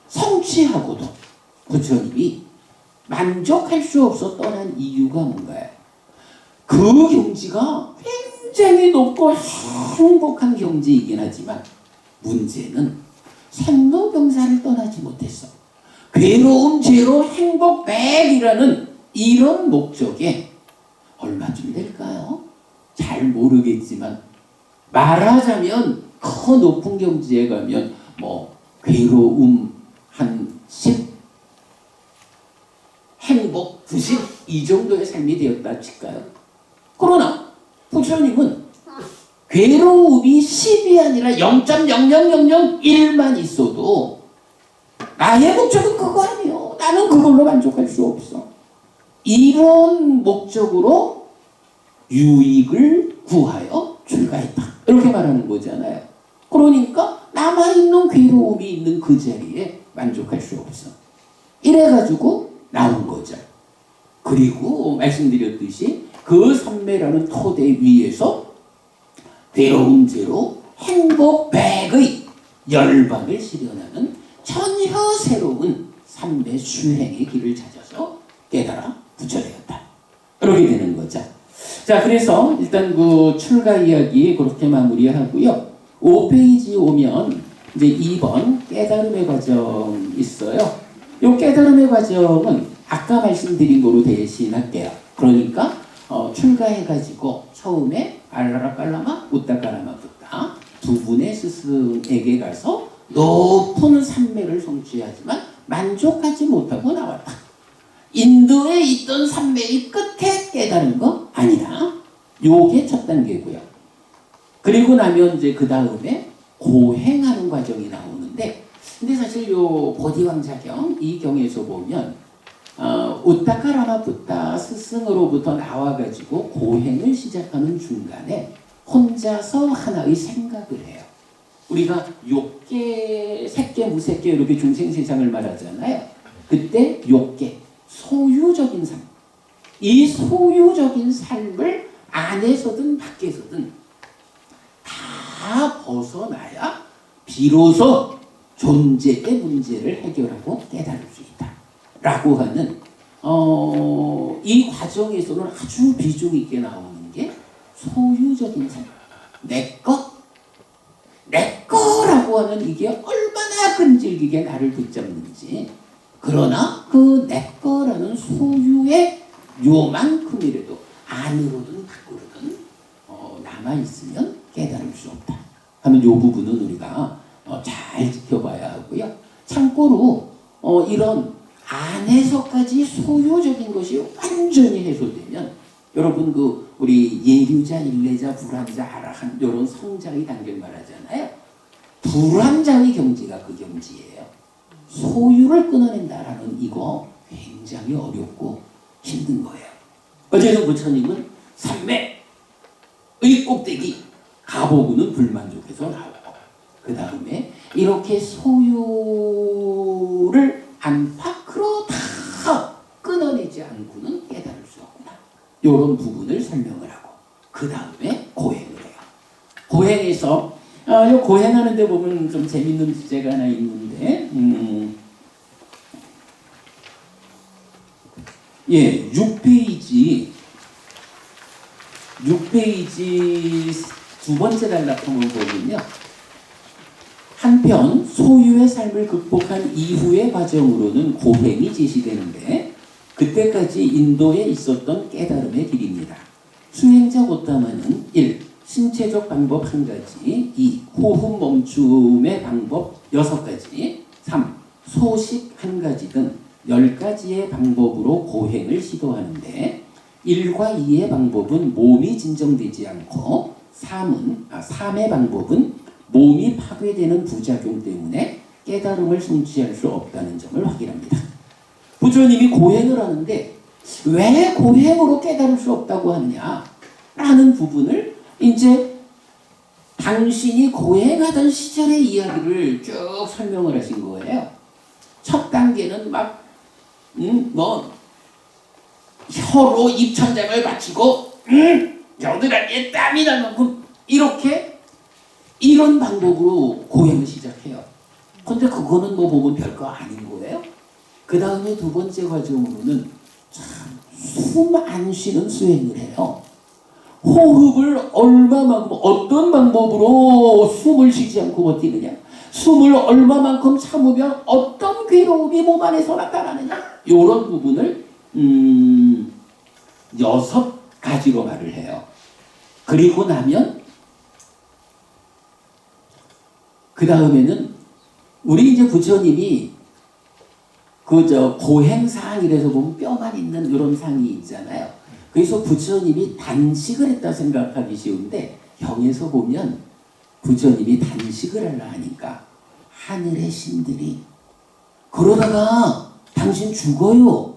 S1: 성취하고도 부처님이 만족할 수 없어 떠난 이유가 뭔가요? 그 경지가 굉장히 높고 행복한 경지이긴 하지만 문제는 생로병사를 떠나지 못했어. 괴로움 제로 행복 100이라는 이런 목적에 얼마쯤 될까요? 잘 모르겠지만 말하자면 더 높은 경지에 가면 괴로움 한 10, 행복 90 이 정도의 삶이 되었다 칠까요? 그러나 부처님은 괴로움이 10이 아니라 0.0001만 있어도 나의 목적은 그거 아니요. 나는 그걸로 만족할 수 없어. 이런 목적으로 유익을 구하여 출가했다. 이렇게 말하는 거잖아요. 그러니까 남아있는 괴로움이 있는 그 자리에 만족할 수 없어. 이래가지고 나온 거죠. 그리고 말씀드렸듯이 그 선매라는 토대 위에서 괴로움 제로 행복 100의 열반을 실현하는 전혀 새로운 삼매 수행의 길을 찾아서 깨달아 부처되었다. 그렇게 되는 거죠. 자, 그래서 일단 그 출가 이야기 그렇게 마무리하고요. 5페이지 오면 이제 2번 깨달음의 과정 있어요. 이 깨달음의 과정은 아까 말씀드린 거로 대신할게요. 그러니까 출가해가지고 처음에 알라라깔라마, 우따까라마부타 두 분의 스승에게 가서 높은 산매를 성취하지만 만족하지 못하고 나왔다. 인도에 있던 산매의 끝에 깨달은 거 아니다. 요게 첫 단계고요. 그리고 나면 이제 그 다음에 고행하는 과정이 나오는데, 근데 사실 요 보디왕자경 이 경에서 보면 우따카라마부타 스승으로부터 나와가지고 고행을 시작하는 중간에 혼자서 하나의 생각을 해요. 우리가 욕계, 색계, 무색계 이렇게 중생세상을 말하잖아요. 그때 욕계, 소유적인 삶. 이 소유적인 삶을 안에서든 밖에서든 다 벗어나야 비로소 존재의 문제를 해결하고 깨달을 수 있다. 라고 하는 이 과정에서는 아주 비중 있게 나오는 게 소유적인 삶. 내 거라고 하는 이게 얼마나 끈질기게 나를 붙잡는지. 그러나 그 내 거라는 소유의 요만큼이라도 안으로든 밖으로든 남아있으면 깨달을 수 없다 하는 요 부분은 우리가 잘 지켜봐야 하고요. 참고로 이런 안에서까지 소유적인 것이 완전히 해소되면 여러분 그 우리 예류자, 일례자, 불환자, 아라한 이런 성장의 단계를 말하잖아요. 불환자의 경지가 그 경지예요. 소유를 끊어낸다라는 이거 굉장히 어렵고 힘든 거예요. 어제는 부처님은 삼매의 꼭대기 가보구는 불만족해서 나오고 그 다음에 이렇게 소유를 안팎으로 다 끊어내지 않고는 깨달을 수 없구나. 이런 부분을 설명을 하고 그 다음에 고행을 해요. 고행에서 이 고행하는 데 보면 좀 재밌는 주제가 하나 있는데 6페이지 두 번째 단락품을 보면요. 한편 소유의 삶을 극복한 이후의 과정으로는 고행이 제시되는데 그때까지 인도에 있었던 깨달음의 길입니다. 수행자 고타마는 1. 신체적 방법 1가지 2. 호흡 멈춤의 방법 6가지 3. 소식 1가지 등 10가지의 방법으로 고행을 시도하는데 1과 2의 방법은 몸이 진정되지 않고 3의 방법은 몸이 파괴되는 부작용 때문에 깨달음을 성취할 수 없다는 점을 확인합니다. 부처님이 고행을 하는데 왜 고행으로 깨달을 수 없다고 하느냐라는 부분을 이제 당신이 고행하던 시절의 이야기를 쭉 설명을 하신 거예요. 첫 단계는 막 혀로 입천장을 받치고 겨드랑이에 땀이 날 만큼 이렇게 이런 방법으로 고행을 시작해요. 근데 그거는 뭐 보면 별거 아닌 거예요. 그 다음에 두 번째 과정으로는 숨 안 쉬는 수행을 해요. 호흡을 얼마만큼 어떤 방법으로 숨을 쉬지 않고 버티느냐, 숨을 얼마만큼 참으면 어떤 괴로움이 몸 안에서 나타나느냐, 이런 부분을 6가지로 말을 해요. 그리고 나면 그 다음에는 우리 이제 부처님이 고행사항이라서 보면 뼈만 있는 이런 상이 있잖아요. 그래서 부처님이 단식을 했다 생각하기 쉬운데 경에서 보면 부처님이 단식을 하려 하니까 하늘의 신들이 그러다가 당신 죽어요.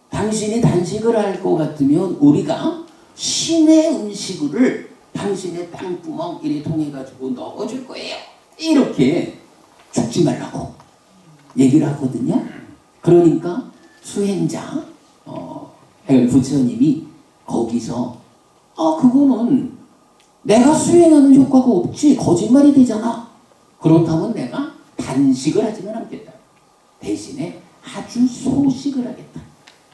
S1: 당신이 단식을 할 것 같으면 우리가 신의 음식을 당신의 땅구멍 이래 통해가지고 넣어줄 거예요. 이렇게 죽지 말라고 얘기를 하거든요. 그러니까 수행자 부처님이 거기서 그거는 내가 수행하는 효과가 없지 거짓말이 되잖아. 그렇다면 내가 단식을 하지는 않겠다. 대신에 아주 소식을 하겠다.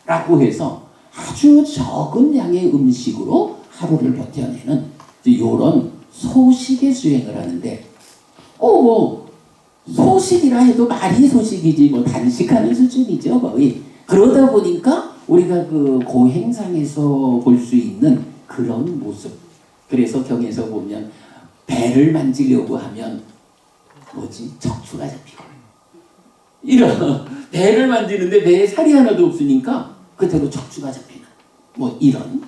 S1: 라고 해서 아주 적은 양의 음식으로 하루를 버텨내는 이런 소식의 수행을 하는데 소식이라 해도 말이 소식이지 단식하는 수준이죠 거의. 그러다 보니까 우리가 그 고행상에서 볼 수 있는 그런 모습. 그래서 경에서 보면 배를 만지려고 하면 척추가 잡히고 이런 배를 만지는데 배에 살이 하나도 없으니까 그대로 척추가 잡히는 이런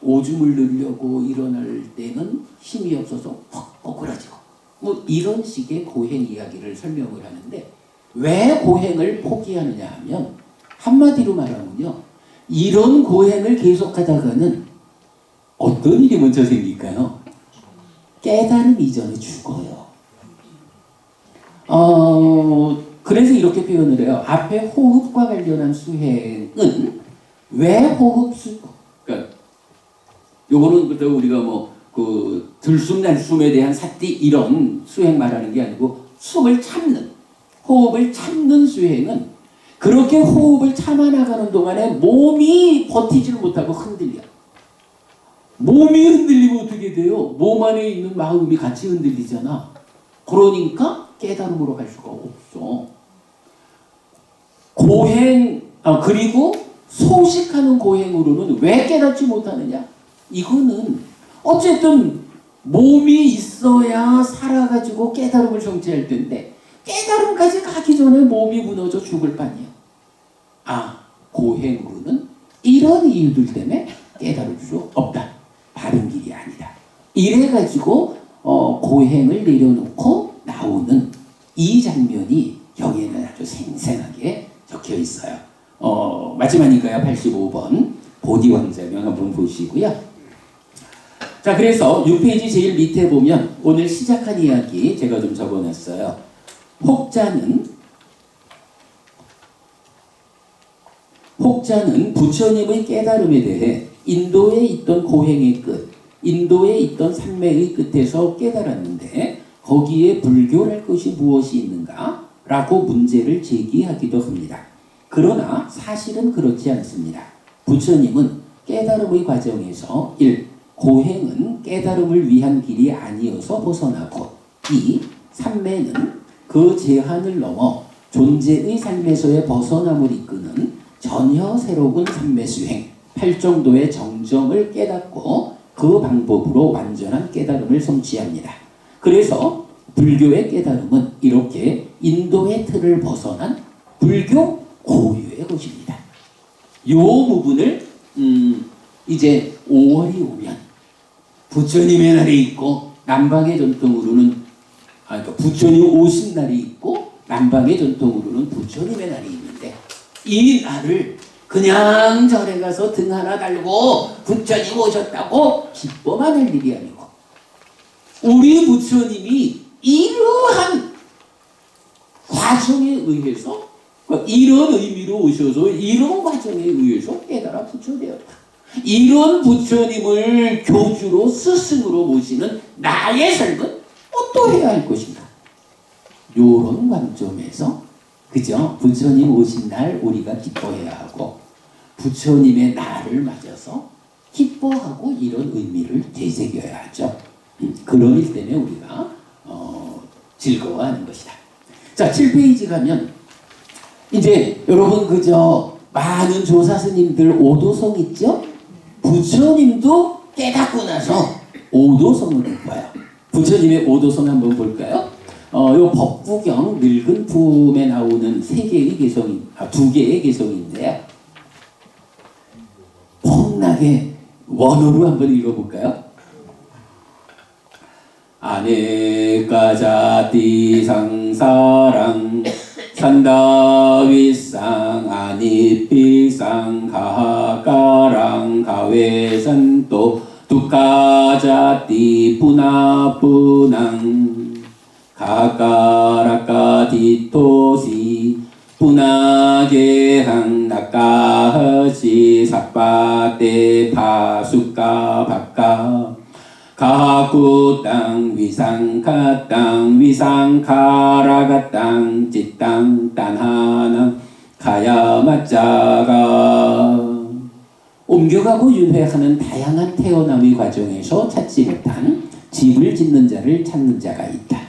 S1: 오줌을 넣으려고 일어날 때는 힘이 없어서 퍽 꼬꾸라지고 이런 식의 고행 이야기를 설명을 하는데 왜 고행을 포기하느냐 하면 한마디로 말하면요. 이런 고행을 계속하다가는 어떤 일이 먼저 생길까요? 깨달음 이전에 죽어요. 그래서 이렇게 표현을 해요. 앞에 호흡과 관련한 수행은 왜 그러니까 요거는 우리가 들숨 날숨에 대한 사띠 이런 수행 말하는 게 아니고 숨을 참는 호흡을 참는 수행은 그렇게 호흡을 참아나가는 동안에 몸이 버티지를 못하고 흔들려. 몸이 흔들리면 어떻게 돼요? 몸 안에 있는 마음이 같이 흔들리잖아. 그러니까 깨달음으로 갈 수가 없어. 그리고 소식하는 고행으로는 왜 깨닫지 못하느냐? 이거는 어쨌든 몸이 있어야 살아가지고 깨달음을 성취할 텐데 깨달음까지 가기 전에 몸이 무너져 죽을 판이야. 고행으로는 이런 이유들 때문에 깨달을 수 없다. 바른 길이 아니다. 이래가지고 고행을 내려놓고 나오는 이 장면이 경에는 아주 생생하게 적혀 있어요. 마지막이니까요. 85번 보디왕자명 한번 보시고요. 자, 그래서 6페이지 제일 밑에 보면 오늘 시작한 이야기 제가 좀 적어놨어요. 혹자는 부처님의 깨달음에 대해 인도에 있던 고행의 끝, 인도에 있던 산매의 끝에서 깨달았는데 거기에 불교랄 것이 무엇이 있는가? 라고 문제를 제기하기도 합니다. 그러나 사실은 그렇지 않습니다. 부처님은 깨달음의 과정에서 1. 고행은 깨달음을 위한 길이 아니어서 벗어나고 2. 산매는 그 제한을 넘어 존재의 삶에서의 벗어남을 이끄는 전혀 새로운 산매수행, 8정도의 정정을 깨닫고 그 방법으로 완전한 깨달음을 성취합니다. 그래서 불교의 깨달음은 이렇게 인도의 틀을 벗어난 불교 고유의 것입니다. 이 부분을 이제 5월이 오면 부처님의 날이 있고 남방의 전통으로는 그러니까 부처님 오신 날이 있고 남방의 전통으로는 부처님의 날이 있는데 이 날을 그냥 절에 가서 등 하나 달고 부처님 오셨다고 기뻐만 할 일이 아니고 우리 부처님이 이러한 과정에 의해서 이런 의미로 오셔서 이런 과정에 의해서 깨달아 부처되었다. 이런 부처님을 교주로 스승으로 모시는 나의 삶은 어떠해야 할 것인가? 이런 관점에서 그죠? 부처님 오신 날 우리가 기뻐해야 하고 부처님의 날을 맞아서 기뻐하고 이런 의미를 되새겨야 하죠. 그런 일 때문에 우리가 즐거워하는 것이다. 자, 7페이지 가면 이제 여러분 그저 많은 조사 스님들 오도성 있죠? 부처님도 깨닫고 나서 오도성을 봐요. 부처님의 오도성 한번 볼까요? 요 법구경 늙은 품에 나오는 두 개의 개성인데요. 폼나게 원어로 한번 읽어볼까요? 아네까자띠 상사랑 산다윗상 아니피상 가하까랑 가외산또 두까자띠 뿌나뿌낭 가까라까디토시 뿌나게항 나까허시 사빠떼 파수까 바까 가구 땅 위상카 땅 위상카라가 땅 찌땅 딴하나 가야마자가 옮겨가고 윤회하는 다양한 태어남의 과정에서 찾지 못한 집을 짓는 자를 찾는 자가 있다.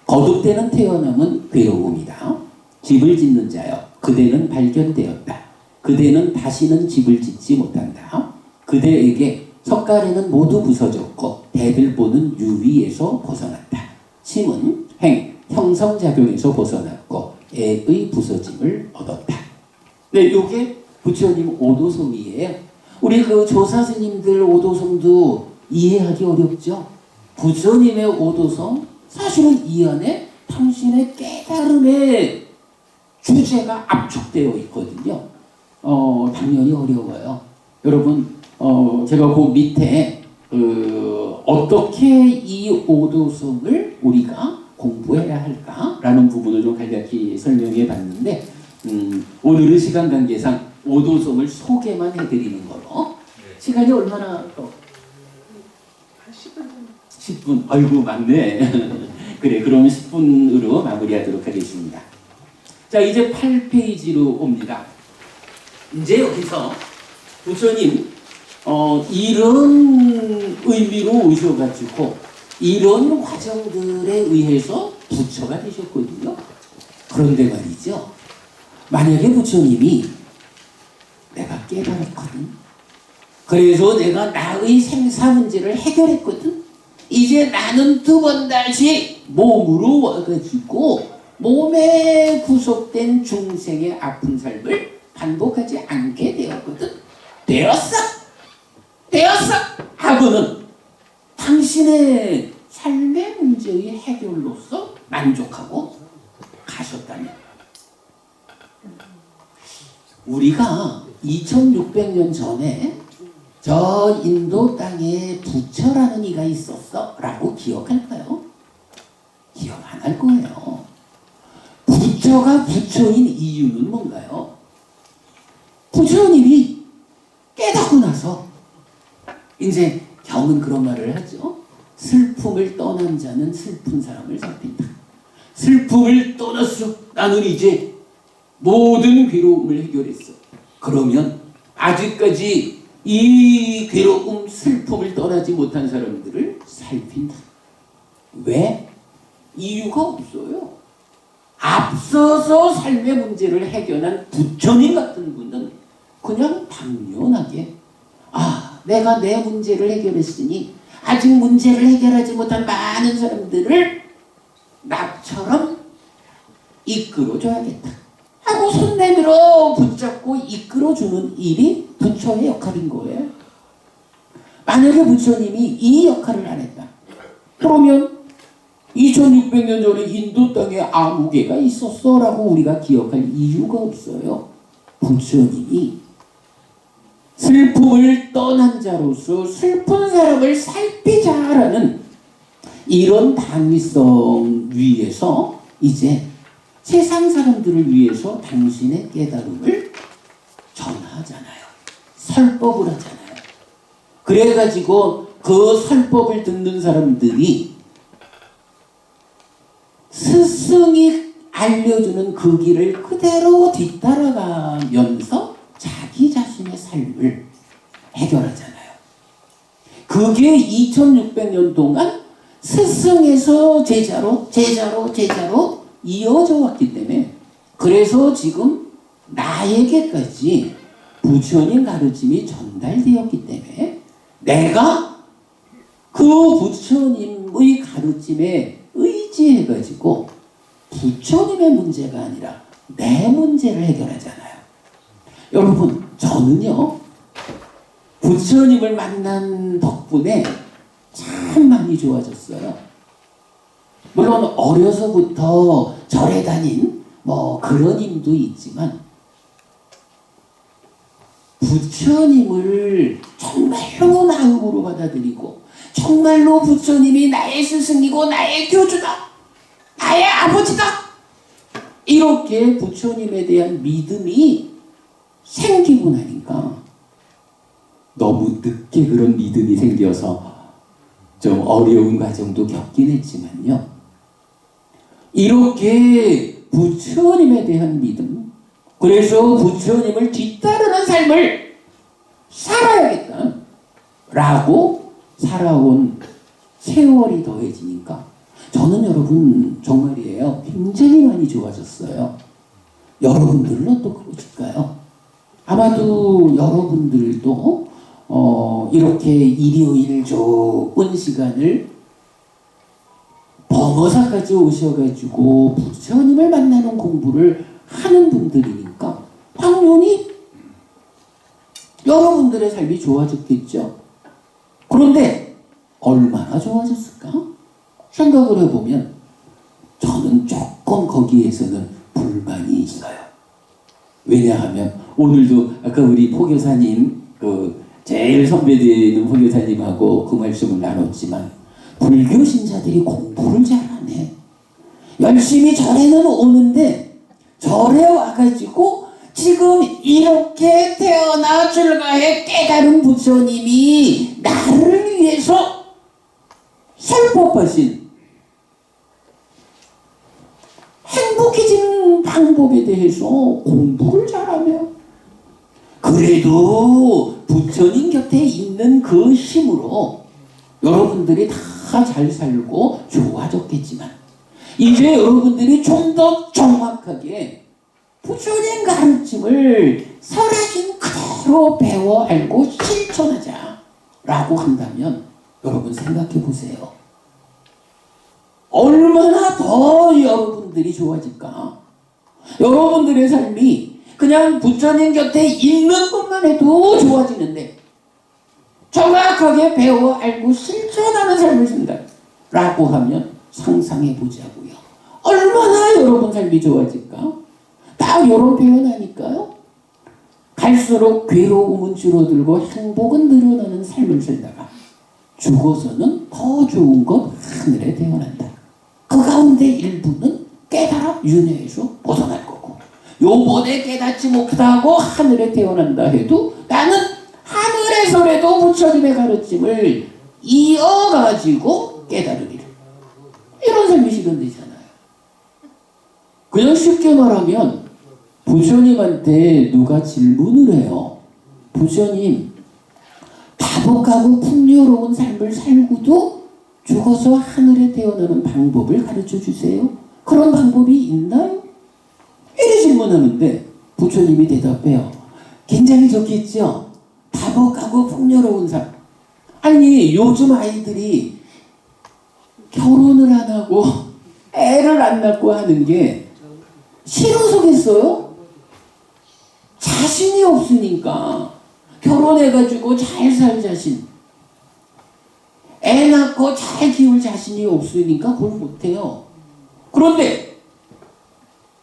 S1: 거듭되는 태어남은 괴로움이다. 집을 짓는 자여 그대는 발견되었다. 그대는 다시는 집을 짓지 못한다. 그대에게 석가래는 모두 부서졌고 대들보는 유위에서 벗어났다. 심은 형성작용에서 벗어났고 애의 부서짐을 얻었다. 네, 요게 부처님 오도성이에요. 우리 그 조사 스님들 오도성도 이해하기 어렵죠? 부처님의 오도성 사실은 이 안에 당신의 깨달음의 주제가 압축되어 있거든요. 당연히 어려워요. 여러분 제가 그 밑에 어떻게 이 오도성을 우리가 공부해야 할까라는 부분을 좀 간략히 설명해 봤는데 오늘은 시간 관계상 오도성을 소개만 해드리는 거로 시간이 얼마나 더? 10분. 아이고 맞네. 그래 그러면 10분으로 마무리하도록 하겠습니다. 자 이제 8페이지로 옵니다. 이제 여기서 부처님 이런 의미로 오셔가지고 이런 과정들에 의해서 부처가 되셨거든요. 그런데 말이죠. 만약에 부처님이 내가 깨달았거든. 그래서 내가 나의 생사 문제를 해결했거든. 이제 나는 두 번 다시 몸으로 와가지고 몸에 구속된 중생의 아픈 삶을 반복하지 않게 되었거든. 되었어. 그거는 당신의 삶의 문제의 해결로서 만족하고 가셨다면, 우리가 2600년 전에 저 인도 땅에 부처라는 이가 있었어 라고 기억할까요? 기억 안 할 거예요. 부처가 부처인 이유는 뭔가요? 부처님이 깨닫고 나서, 이제 경은 그런 말을 하죠. 슬픔을 떠난 자는 슬픈 사람을 살핀다. 슬픔을 떠났어. 나는 이제 모든 괴로움을 해결했어. 그러면 아직까지 이 괴로움, 슬픔을 떠나지 못한 사람들을 살핀다. 왜? 이유가 없어요. 앞서서 삶의 문제를 해결한 부처님 같은 분은 그냥 당연하게, 내가 내 문제를 해결했으니 아직 문제를 해결하지 못한 많은 사람들을 나처럼 이끌어줘야겠다 하고 손 내밀어 붙잡고 이끌어주는 일이 부처의 역할인 거예요. 만약에 부처님이 이 역할을 안 했다, 그러면 2600년 전에 인도 땅에 아무 개가 있었어 라고 우리가 기억할 이유가 없어요. 부처님이 슬픔을 떠난 자로서 슬픈 사람을 살피자라는 이런 당위성 위에서 이제 세상 사람들을 위해서 당신의 깨달음을 전하잖아요. 설법을 하잖아요. 그래가지고 그 설법을 듣는 사람들이 스승이 알려주는 그 길을 그대로 뒤따라가면서 자기 자신의 삶을 해결하잖아요. 그게 2600년 동안 스승에서 제자로 이어져 왔기 때문에, 그래서 지금 나에게까지 부처님 가르침이 전달되었기 때문에 내가 그 부처님의 가르침에 의지해가지고 부처님의 문제가 아니라 내 문제를 해결하잖아요. 여러분, 저는요 부처님을 만난 덕분에 참 많이 좋아졌어요. 물론 어려서부터 절에 다닌 그런 힘도 있지만, 부처님을 정말로 마음으로 받아들이고 정말로 부처님이 나의 스승이고 나의 교주다, 나의 아버지다, 이렇게 부처님에 대한 믿음이 생기고 나니까, 너무 늦게 그런 믿음이 생겨서 좀 어려운 과정도 겪긴 했지만요, 이렇게 부처님에 대한 믿음, 그래서 부처님을 뒤따르는 삶을 살아야겠다 라고 살아온 세월이 더해지니까 저는 여러분 정말이에요, 굉장히 많이 좋아졌어요. 여러분들은 또 그러실까요? 아마도 여러분들도 이렇게 일요일 좋은 시간을 범어사까지 오셔가지고 부처님을 만나는 공부를 하는 분들이니까 당연히 여러분들의 삶이 좋아졌겠죠. 그런데 얼마나 좋아졌을까? 생각을 해보면 저는 조금 거기에서는 불만이 있어요. 왜냐하면 오늘도 아까 우리 포교사님, 제일 선배되는 포교사님하고 그 말씀을 나눴지만, 불교 신자들이 공부를 잘하네. 열심히 절에는 오는데 절에 와가지고 지금 이렇게 태어나 출가해 깨달은 부처님이 나를 위해서 설법하신 행복해지는 방법에 대해서 공부를 잘하며, 그래도 부처님 곁에 있는 그 힘으로 여러분들이 다 잘 살고 좋아졌겠지만, 이제 여러분들이 좀 더 정확하게 부처님 가르침을 설하신 그대로 배워 알고 실천하자 라고 한다면, 여러분 생각해 보세요. 얼마나 더 여러분들이 좋아질까? 여러분들의 삶이 그냥 부처님 곁에 있는 것만 해도 좋아지는데, 정확 정확하게 배워 알고 실천하는 삶을 산다 라고 하면 상상해 보자고요. 얼마나 여러분 삶이 좋아질까? 딱 이런 표현하니까요. 갈수록 괴로움은 줄어들고 행복은 늘어나는 삶을 살다가 죽어서는 더 좋은 것 하늘에 태어난다. 그 가운데 일부는 깨달아 윤회에서 벗어날 거고, 요번에 깨닫지 못하고 하늘에 태어난다 해도 나는 하늘에서라도 부처님의 가르침을 이어가지고 깨달으리라. 이런 삶이 실현되잖아요. 그냥 쉽게 말하면 부처님한테 누가 질문을 해요. 부처님, 다복하고 풍요로운 삶을 살고도 죽어서 하늘에 태어나는 방법을 가르쳐 주세요. 그런 방법이 있나요? 이렇게 질문하는데 부처님이 대답해요. 굉장히 좋겠죠? 다복하고 풍요로운 삶. 아니, 요즘 아이들이 결혼을 안 하고 애를 안 낳고 하는 게 싫어서겠어요? 자신이 없으니까. 결혼해가지고 잘 살 자신, 애 낳고 잘 키울 자신이 없으니까 그걸 못해요. 그런데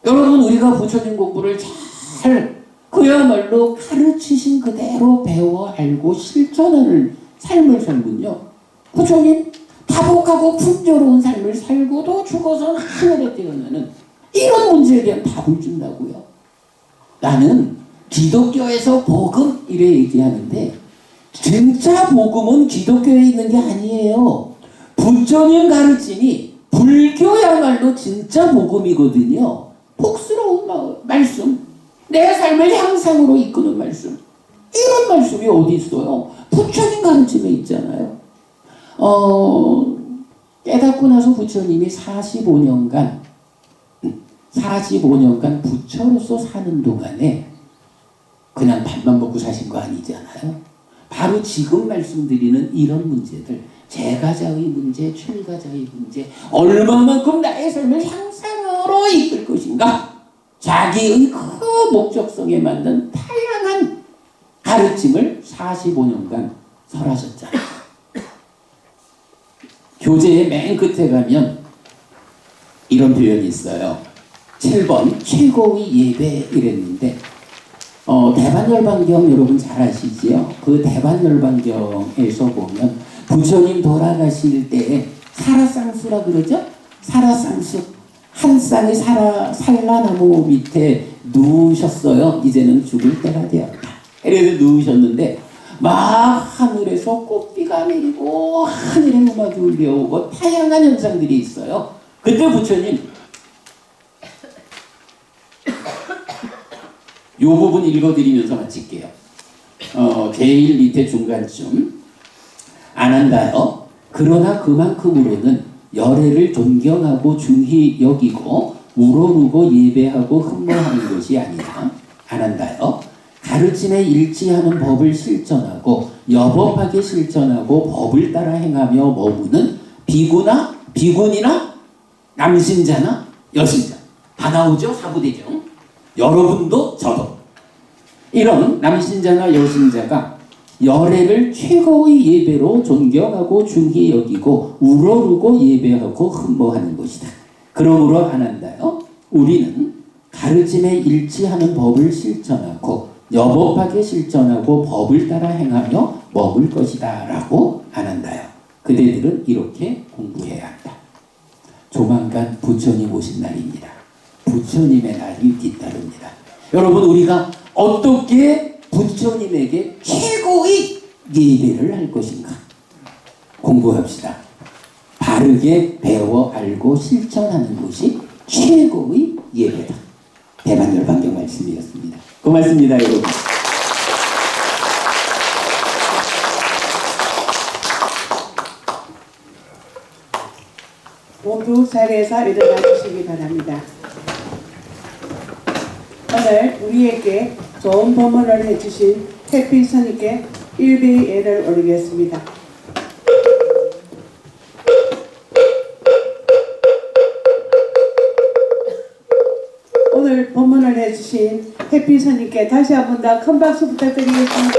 S1: 여러분, 우리가 부처님 공부를 잘 그야말로 가르치신 그대로 배워 알고 실천하는 삶을 살면요, 부처님 다복하고 풍요로운 삶을 살고도 죽어서 하늘에 태어나는 이런 문제에 대한 답을 준다고요. 나는 기독교에서 복음 이래 얘기하는데 진짜 복음은 기독교에 있는 게 아니에요. 부처님 가르침이 불교야말로 진짜 복음이거든요. 복스러운 말씀, 내 삶을 향상으로 이끄는 말씀, 이런 말씀이 어디 있어요? 부처님 가르침에 있잖아요. 깨닫고 나서 부처님이 45년간 부처로서 사는 동안에 그냥 밥만 먹고 사신 거 아니잖아요. 바로 지금 말씀드리는 이런 문제들, 제가자의 문제, 출가자의 문제, 얼마만큼 나의 삶을 향상으로 이끌 것인가, 자기의 그 목적성에 맞는 다양한 가르침을 45년간 설하셨잖아요. 교재의 맨 끝에 가면 이런 표현이 있어요. 7번 최고의 예배 이랬는데, 대반열반경 여러분 잘 아시지요? 그 대반열반경에서 보면 부처님 돌아가실 때 사라쌍수라 그러죠? 사라쌍수, 한 쌍의 살라나무 밑에 누우셨어요. 이제는 죽을 때가 되었다. 그래서 누우셨는데 막 하늘에서 꽃비가 내리고 하늘에 음악이 울려오고 다양한 현상들이 있어요. 그때 부처님 이 부분 읽어드리면서 마칠게요. 제일 밑에 중간쯤. 안 한다요. 그러나 그만큼으로는 열애를 존경하고 중히 여기고 우러르고 예배하고 흠모하는 것이 아니라, 안 한다요. 가르침에 일치하는 법을 실천하고 여법하게 실천하고 법을 따라 행하며 머무는 비군이나 남신자나 여신자 다 나오죠. 사부대중. 여러분도 저도 이런 남신자나 여신자가 열애를 최고의 예배로 존경하고 중히 여기고 우러르고 예배하고 흠모하는 것이다. 그러므로 안 한다요. 우리는 가르침에 일치하는 법을 실천하고 여법하게 실천하고 법을 따라 행하며 먹을 것이다 라고 안 한다요. 그대들은 이렇게 공부해야 한다. 조만간 부처님 오신 날입니다. 부처님의 날이 뒤따릅니다. 여러분, 우리가 어떻게 부처님에게 최고의 예배를 할 것인가 공부합시다. 바르게 배워 알고 실천하는 것이 최고의 예배다. 대반열반경 말씀이었습니다. 고맙습니다, 여러분.
S2: 모두 자리에서 일어나 주시기 바랍니다. 오늘 우리에게 좋은 법문을 해주신 햇빛 스님께 일비의 예를 올리겠습니다. 오늘 법문을 해주신 햇빛 스님께 다시 한 번 더 큰 박수 부탁드리겠습니다.